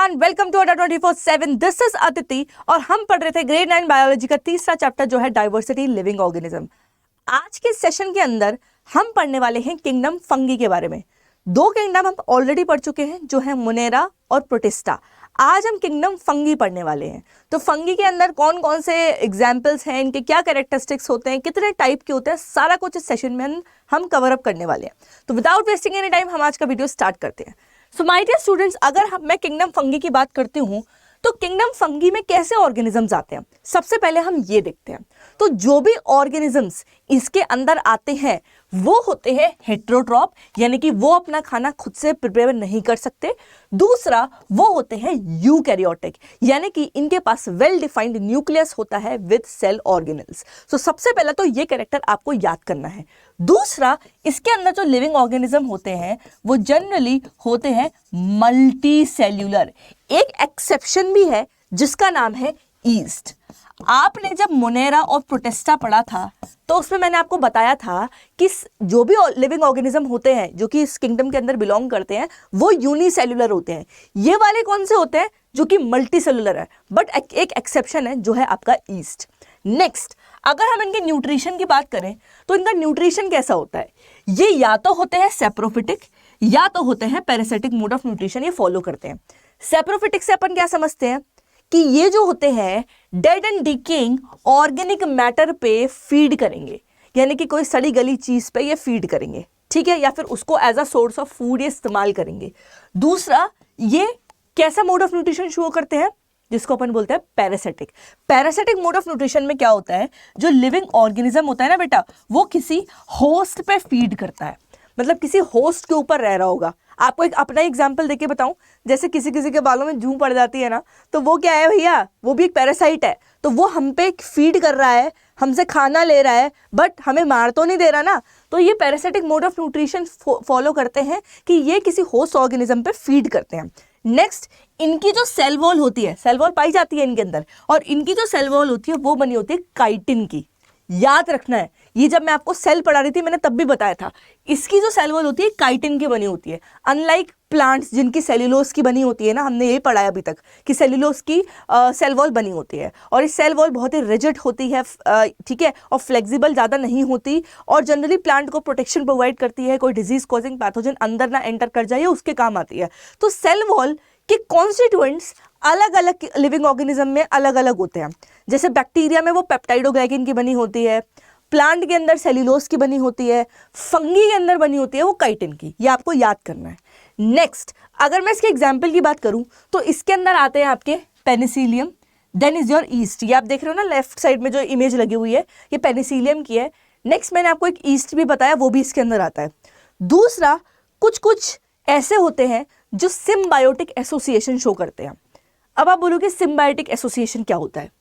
Everyone, welcome to अड्डा 24/7। This is Aditi और हम पढ़ रहे थे ग्रेड 9 बायोलॉजी का तीसरा चैप्टर जो है डाइवर्सिटी लिविंग ऑर्गेनिज्म। आज के सेशन के अंदर हम पढ़ने वाले हैं किंगडम फंगी के बारे में। दो किंगडम हम ऑलरेडी पढ़ चुके हैं जो है मोनेरा और प्रोटिस्टा। आज हम किंगडम फंगी पढ़ने वाले हैं। तो फंगी के अंदर कौन कौन से एग्जाम्पल्स हैं, इनके क्या कैरेक्टरिस्टिक्स होते हैं, कितने टाइप के होते हैं, सारा कुछ इस सेशन में हम कवर अप करने वाले हैं। तो विदाउट वेस्टिंग एनी टाइम हम आज का वीडियो स्टार्ट करते हैं। सो माय डियर स्टूडेंट्स, अगर मैं किंगडम फंगी की बात करती हूँ तो किंगडम फंगी में कैसे ऑर्गेनिजम्स आते हैं, सबसे पहले हम ये देखते हैं। तो जो भी ऑर्गेनिजम्स इसके अंदर आते हैं वो होते हैं हेटेरोट्रॉप, यानी कि वो अपना खाना खुद से प्रिपेयर नहीं कर सकते। दूसरा वो होते हैं यूकैरियोटिक, यानी कि इनके पास वेल डिफाइंड न्यूक्लियस होता है विद सेल ऑर्गेनेल्स। तो सबसे पहले तो ये कैरेक्टर आपको याद करना है। दूसरा, इसके अंदर जो लिविंग ऑर्गेनिज्म होते हैं वो जनरली होते हैं मल्टी सेल्यूलर। एक एक्सेप्शन भी है जिसका नाम है ईस्ट। आपने जब मोनेरा और प्रोटिस्टा पढ़ा था तो उसमें मैंने आपको बताया था कि जो भी लिविंग ऑर्गेनिज्म होते हैं जो कि इस किंगडम के अंदर बिलोंग करते हैं वो यूनिसेल्युलर होते हैं। ये वाले कौन से होते हैं? जो कि मल्टी सेल्युलर है। बट एक एक्सेप्शन है जो है आपका ईस्ट। नेक्स्ट, अगर हम इनके न्यूट्रिशन की बात करें तो इनका न्यूट्रिशन कैसा होता है? ये या तो होते हैं सेप्रोफिटिक या तो होते हैं पैरासिटिक मोड ऑफ न्यूट्रिशन, ये फॉलो करते हैं। सेप्रोफिटिक से अपन क्या समझते हैं कि ये जो होते हैं dead and decaying organic matter पे फीड करेंगे, यानी कि कोई सड़ी गली चीज पे ये फीड करेंगे, ठीक है, या फिर उसको as a source of food ये इस्तेमाल करेंगे। दूसरा, ये कैसा मोड ऑफ न्यूट्रिशन शो करते हैं जिसको अपन बोलते हैं parasitic. Parasitic mode of nutrition में क्या होता है, जो लिविंग ऑर्गेनिज्म होता है ना बेटा, वो किसी होस्ट पे फीड करता है, मतलब किसी होस्ट के ऊपर रह रहा होगा। आपको एक अपना एग्जांपल देके बताऊं, जैसे किसी किसी के बालों में जूं पड़ जाती है ना, तो वो क्या है भैया, वो भी एक पैरासाइट है। तो वो हम पे फीड कर रहा है, हमसे खाना ले रहा है, बट हमें मार तो नहीं दे रहा ना। तो ये parasitic mode of nutrition follow करते हैं कि ये किसी होस्ट ऑर्गेनिज्म पे फीड करते हैं। नेक्स्ट, इनकी जो सेल वॉल होती है, सेल वॉल पाई जाती है इनके अंदर, और इनकी जो सेल वॉल होती है वो बनी होती है काइटिन की। याद रखना है, ये जब मैं आपको सेल पढ़ा रही थी मैंने तब भी बताया था, इसकी जो सेल वॉल होती है काइटिन की बनी होती है। अनलाइक प्लांट्स जिनकी सेल्यूलोज की बनी होती है ना, हमने यही पढ़ा है अभी तक कि सेल्यूलोज की सेल वॉल बनी होती है, और इस सेल वॉल बहुत ही रिजिड होती है, ठीक है, और फ्लेक्सिबल ज़्यादा नहीं होती, और जनरली प्लांट को प्रोटेक्शन प्रोवाइड करती है, कोई डिजीज कॉजिंग पैथोजन अंदर ना एंटर कर जाए, उसके काम आती है। तो सेल वॉल के कॉन्स्टिट्यूएंट्स अलग अलग लिविंग ऑर्गेनिज्म में अलग अलग होते हैं। जैसे बैक्टीरिया में वो पेप्टाइडोग्लाइकिन की बनी होती है, प्लांट के अंदर सेल्यूलोज की बनी होती है, फंगी के अंदर बनी होती है वो काइटिन की। ये आपको याद करना है। नेक्स्ट, अगर मैं इसके एग्जाम्पल की बात करूं तो इसके अंदर आते हैं आपके penicillium, then is your yeast. ये आप देख रहे हो ना लेफ्ट साइड में जो इमेज लगी हुई है, ये पेनिसिलियम की है। नेक्स्ट, मैंने आपको एक ईस्ट भी बताया, वो भी इसके अंदर आता है। दूसरा, कुछ कुछ ऐसे होते हैं जो सिम्बायोटिक एसोसिएशन शो करते हैं। अब आप बोलोगे सिम्बायोटिक एसोसिएशन क्या होता है?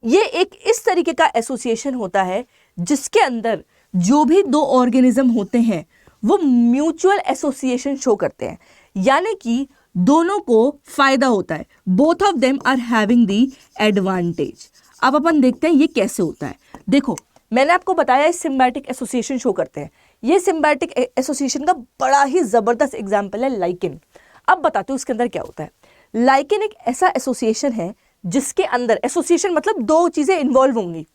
ये एक इस तरीके का एसोसिएशन होता है जिसके अंदर जो भी दो ऑर्गेनिज्म होते हैं वो म्यूचुअल एसोसिएशन शो करते हैं, यानी कि दोनों को फायदा होता है। Both of them are having the advantage. अब अपन देखते हैं ये कैसे होता है। देखो, मैंने आपको बताया इस सिम्बायोटिक एसोसिएशन शो करते हैं। ये सिम्बायोटिक एसोसिएशन का बड़ा ही जबरदस्त एग्जाम्पल है लाइकेन। अब बताते हूँ उसके अंदर क्या होता है। लाइकेन एक ऐसा एसोसिएशन है जिसके अंदर, एसोसिएशन मतलब दो चीजें इन्वॉल्व होंगी।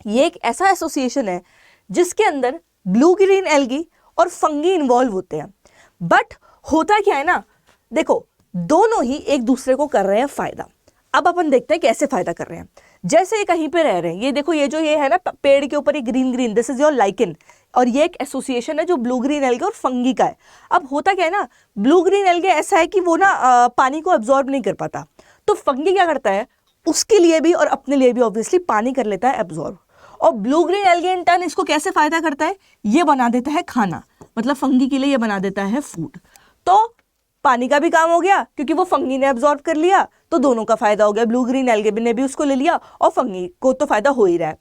ये एक ऐसा एसोसिएशन है जिसके अंदर ब्लू ग्रीन एल्गी और फंगी इन्वॉल्व होते हैं। बट होता क्या है ना, देखो दोनों ही एक दूसरे को कर रहे हैं फायदा। अब अपन देखते हैं कैसे फायदा कर रहे हैं। जैसे ये कहीं पे रह रहे हैं, ये देखो, ये जो ये है ना पेड़ के ऊपर ये green green, this is your lichen, और ये एक एसोसिएशन है जो ब्लू ग्रीन एल्गे और फंगी का है। अब होता क्या है ना, ब्लू ग्रीन एल्गे ऐसा है कि वो ना पानी को एब्जॉर्ब नहीं कर पाता, तो फंगी क्या करता है, उसके लिए भी और अपने लिए भी ऑब्वियसली पानी कर लेता है एब्जॉर्ब। और blue green algae in turn इसको कैसे फायदा करता है, ये बना देता है खाना, मतलब फंगी के लिए ये बना देता है फूड। तो पानी का भी काम हो गया क्योंकि वो फंगी ने एब्जॉर्ब कर लिया, तो दोनों का फायदा हो गया। ब्लू ग्रीन एल्गे ने भी उसको ले लिया और फंगी को तो फायदा हो ही रहा है।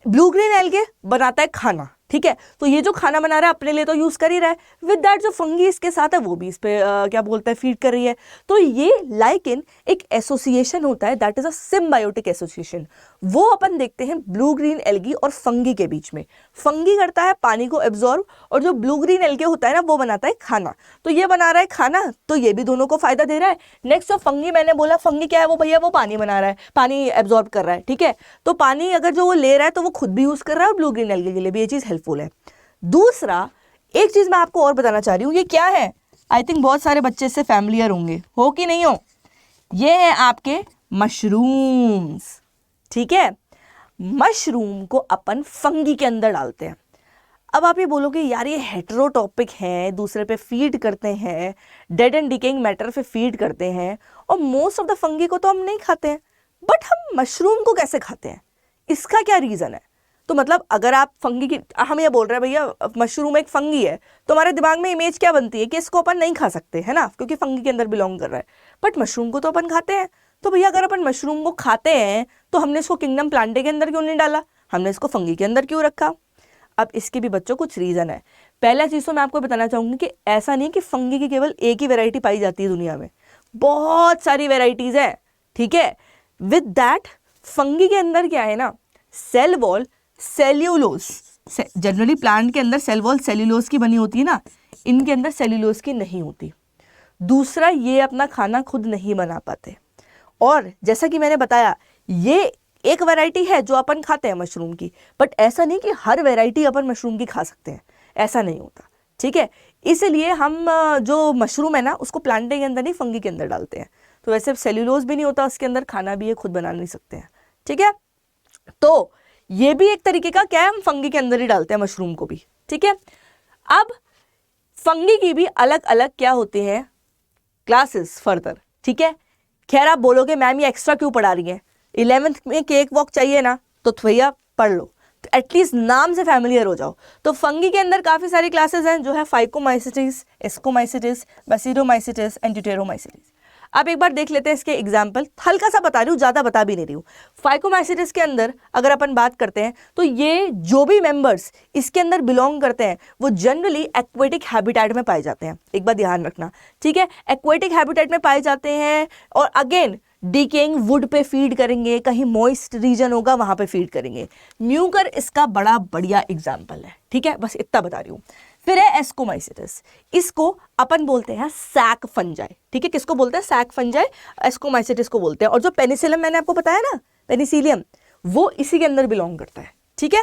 ब्लू ग्रीन एल्गे बनाता है खाना, ठीक है, तो ये जो खाना बना रहा है अपने लिए तो यूज कर ही रहा है, विद दैट जो फंगी इसके साथ है वो भी इस पे क्या बोलते हैं फीड कर रही है। तो ये लाइकेन एक एसोसिएशन होता है, that is a symbiotic association. वो अपन देखते हैं ब्लू ग्रीन एल्गी और फंगी के बीच में। फंगी करता है पानी को एब्जॉर्ब, और जो ब्लू ग्रीन एल्गी होता है ना वो बनाता है खाना। तो ये बना रहा है खाना, तो ये भी दोनों को फायदा दे रहा है। नेक्स्ट जो फंगी, मैंने बोला फंगी क्या है, वो भैया वो पानी बना रहा है, पानी एब्जॉर्ब कर रहा है, ठीक है। तो पानी अगर जो वो ले रहा है तो वो खुद भी यूज कर रहा है और ब्लू ग्रीन एल्गी के लिए भी ये चीज हेल्पफुल है। दूसरा एक चीज मैं आपको और बताना चाह रही हूँ, ये क्या है, आई थिंक बहुत सारे बच्चे इससे फैमिलियर होंगे, हो कि नहीं हो, ये है आपके मशरूम्स, ठीक है। मशरूम को अपन फंगी के अंदर डालते हैं। अब आप ये बोलोगे यार ये हेटेरोटॉपिक है, दूसरे पे फीड करते हैं, डेड एंड डिकेइंग मैटर पे फीड करते हैं, और मोस्ट ऑफ द फंगी को तो हम नहीं खाते हैं, बट हम मशरूम को कैसे खाते हैं, इसका क्या रीज़न है। तो मतलब अगर आप फंगी की, हम ये बोल रहे हैं भैया मशरूम एक फंगी है, तो हमारे दिमाग में इमेज क्या बनती है कि इसको अपन नहीं खा सकते, है ना, क्योंकि फंगी के अंदर बिलोंग कर रहा है, बट मशरूम को तो अपन खाते हैं। तो भैया अगर अपन मशरूम को खाते हैं तो हमने इसको किंगडम प्लांटे के अंदर क्यों नहीं डाला, हमने इसको फंगी के अंदर क्यों रखा। अब इसके भी बच्चों कुछ रीज़न है। पहला चीज़ तो मैं आपको बताना चाहूँगी कि ऐसा नहीं कि फंगी की केवल एक ही वैरायटी पाई जाती है दुनिया में, बहुत सारी वैरायटीज़ है, ठीक है। विद दैट फंगी के अंदर क्या है ना, cell wall cellulose, generally plant के अंदर सेल वॉल सेल्यूलोज की बनी होती है ना, इनके अंदर सेल्यूलोज की नहीं होती। दूसरा, ये अपना खाना खुद नहीं बना पाते, और जैसा कि मैंने बताया ये एक वैरायटी है जो अपन खाते हैं मशरूम की, बट ऐसा नहीं कि हर वैरायटी अपन मशरूम की खा सकते हैं, ऐसा नहीं होता, ठीक है। इसलिए हम जो मशरूम है ना उसको प्लांटे के अंदर नहीं फंगी के अंदर डालते हैं। तो वैसे सेल्यूलोज भी नहीं होता उसके अंदर, खाना भी ये खुद बना नहीं सकते हैं, ठीक है। तो ये भी एक तरीके का क्या है, हम फंगी के अंदर ही डालते हैं मशरूम को भी, ठीक है। अब फंगी की भी अलग अलग क्या होते हैं क्लासेस फर्दर, ठीक है। खैर आप बोलोगे मैम ये एक्स्ट्रा क्यों पढ़ा रही है, 11th में केक वॉक चाहिए ना, तो भैया पढ़ लो, तो एटलीस्ट नाम से फैमिलियर हो जाओ। तो फंगी के अंदर काफ़ी सारी क्लासेस हैं जो है फाइकोमाइसिटिस, एस्कोमाइसिटिस, बेसिडोमाइसिटिस एंड ड्यूटेरोमाइसिटिस। अब एक बार देख लेते हैं इसके एग्जाम्पल, हल्का सा बता रही हूँ, ज़्यादा बता भी नहीं रही हूँ। फाइकोमाइसिटिस के अंदर अगर अपन बात करते हैं तो ये जो भी मेंबर्स इसके अंदर बिलोंग करते हैं वो जनरली एक्वेटिक हैबिटेट में पाए जाते हैं, एक बार ध्यान रखना, ठीक है। एक्वेटिक हैबिटेट में पाए जाते हैं, और अगेन डिकेइंग वुड पे फीड करेंगे, कहीं मॉइस्ट रीजन होगा वहां पे फीड करेंगे। म्यूकर इसका बड़ा बढ़िया एग्जाम्पल है, ठीक है, बस इतना बता रही हूँ। फिर है एस्कोमाइसिटिस, इसको अपन बोलते हैं सैक फंजाई, ठीक है। किसको बोलते हैं, सैक फंजाई, एस्कोमाइसिटिस को बोलते हैं। और जो पेनिसिलियम मैंने आपको बताया ना, पेनिसिलियम, वो इसी के अंदर बिलोंग करता है, ठीक है।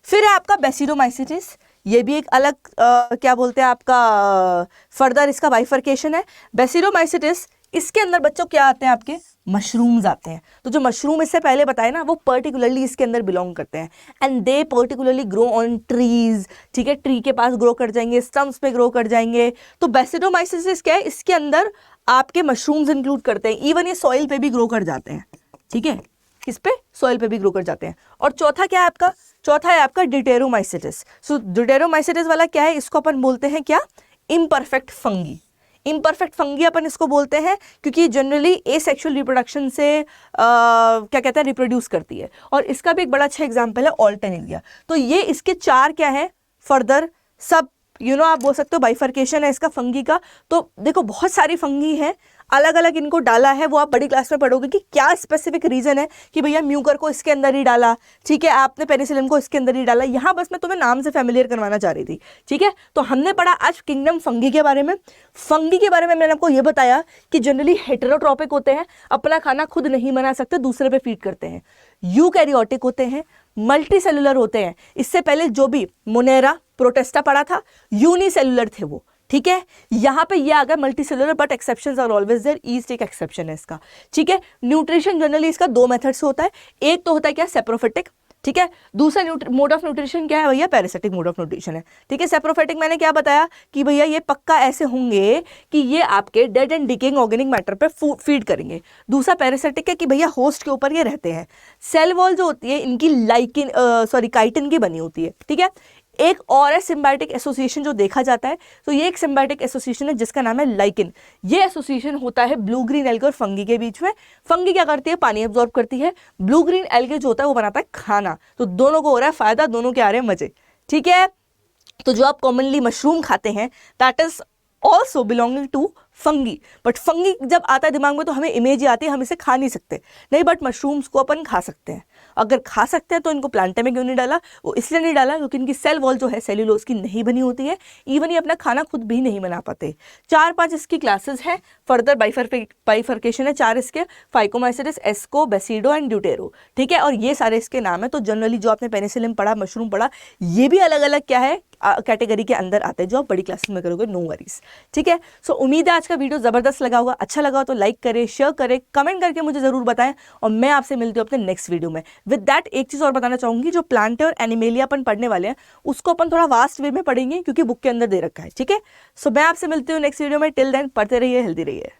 फिर है आपका बेसिडोमाइसिटिस, ये भी एक अलग क्या बोलते हैं आपका फर्दर इसका बाइफर्केशन है। बेसिडोमाइसिटिस, इसके अंदर बच्चों क्या आते हैं, आपके मशरूम्स आते हैं। तो जो मशरूम इससे पहले बताए ना वो पर्टिकुलरली इसके अंदर बिलोंग करते हैं, and they particularly grow on trees, ठीक है। ट्री के पास ग्रो कर जाएंगे, स्टम्प्स पे ग्रो कर जाएंगे। तो बेसिडोमाइसिस क्या है, इसके अंदर आपके मशरूम्स इंक्लूड करते हैं, इवन ये सॉइल पे भी ग्रो कर जाते हैं, ठीक है। किस पे, सॉइल पे भी ग्रो कर जाते हैं। और चौथा क्या है आपका, चौथा है आपका ड्यूटेरोमाइसिटिस। सो ड्यूटेरोमाइसिटिस वाला क्या है, इसको अपन बोलते हैं क्या, इम्परफेक्ट फंगी। इम्परफेक्ट फंगी अपन इसको बोलते हैं क्योंकि जनरली एसेक्सुअल रिप्रोडक्शन से क्या कहते हैं रिप्रोड्यूस करती है। और इसका भी एक बड़ा अच्छा एग्जांपल है ऑल्टरनेरिया। तो ये इसके चार क्या है फर्दर सब आप बोल सकते हो बाइफर्केशन है इसका फंगी का। तो देखो बहुत सारी फंगी है, अलग अलग इनको डाला है, वो आप बड़ी क्लास में पढ़ोगे कि क्या स्पेसिफिक रीजन है कि भैया म्यूकर को इसके अंदर ही डाला, ठीक है, आपने पेनिसिलियम को इसके अंदर ही डाला। यहाँ बस मैं तुम्हें नाम से फैमिलियर करवाना चाह रही थी, ठीक है। तो हमने पढ़ा आज किंगडम फंगी के बारे में। फंगी के बारे में मैंने आपको ये बताया कि जनरली हेटेरोट्रॉपिक होते हैं, अपना खाना खुद नहीं बना सकते, दूसरे पे फीड करते हैं। यूकैरियोटिक होते हैं, मल्टी सेलुलर होते हैं। इससे पहले जो भी मोनेरा प्रोटेस्टा पढ़ा था यूनिसेलुलर थे वो, ठीक है। यहाँ पे ये आ गया multicellular, but exceptions are always there, yeast एक एक्सेप्शन है इसका, ठीक है। न्यूट्रिशन जनरली इसका दो मेथड से होता है, एक तो होता है क्या सेप्रोफिटिक, ठीक है। दूसरा मोड ऑफ न्यूट्रिशन क्या है भैया, पैरासिटिक मोड ऑफ न्यूट्रिशन है, ठीक है। सेप्रोफिटिक मैंने क्या बताया कि भैया ये पक्का ऐसे होंगे कि ये आपके dead and decaying organic matter पे फीड करेंगे। दूसरा पैरासिटिक है कि भैया होस्ट के ऊपर ये रहते हैं। सेल वॉल जो होती है इनकी काइटिन की बनी होती है, ठीक है। एक और है सिम्बायोटिक एसोसिएशन जो देखा जाता है, तो ये एक सिम्बायोटिक एसोसिएशन है जिसका नाम है लाइकिन। ये एसोसिएशन होता है ब्लू ग्रीन एल्गे और फंगी के बीच में। फंगी क्या करती है, पानी एब्जॉर्ब करती है। ब्लू ग्रीन एल्गे जो होता है वो बनाता है खाना। तो दोनों को हो रहा है फायदा, दोनों के आ रहे हैं मजे, ठीक है। तो जो आप कॉमनली मशरूम खाते हैं that is also belonging to fungi, but fungi जब आता है दिमाग में तो हमें इमेज ही आती है, हम इसे खा नहीं सकते, नहीं, बट मशरूम्स को अपन खा सकते हैं। अगर खा सकते हैं तो इनको प्लांटे में क्यों नहीं डाला? वो इसलिए नहीं डाला क्योंकि इनकी सेल वॉल जो है सेल्यूलोज की नहीं बनी होती है, इवन ये अपना खाना खुद भी नहीं बना पाते। 4-5 इसकी क्लासेस हैं, फर्दर बाइफर्केशन है 4 इसके, फाइकोमाइसिटिस, एस्को, बेसिडो एंड ड्यूटेरो, ठीक है। और ये सारे इसके नाम है। तो जनरली जो आपने पेनिसिलिन पढ़ा, मशरूम पढ़ा, ये भी अलग अलग क्या है कैटेगरी के अंदर आते हैं, जो आप बड़ी क्लासेस में करोगे, नो वरीज, ठीक है। सो उम्मीद है आज का वीडियो जबरदस्त लगा होगा, अच्छा लगा हो तो लाइक करें, शेयर करें, कमेंट करके मुझे जरूर बताएं, और मैं आपसे मिलती हूँ अपने नेक्स्ट वीडियो में। विद दैट एक चीज और बताना चाहूंगी, जो प्लांटे और एनिमेलिया अपन पढ़ने वाले हैं उसको अपन थोड़ा वास्ट वे में पढ़ेंगे क्योंकि बुक के अंदर दे रखा है, ठीक है। सो मैं आपसे मिलती हूँ नेक्स्ट वीडियो में। टिल देन पढ़ते रहिए, हेल्दी रहिए।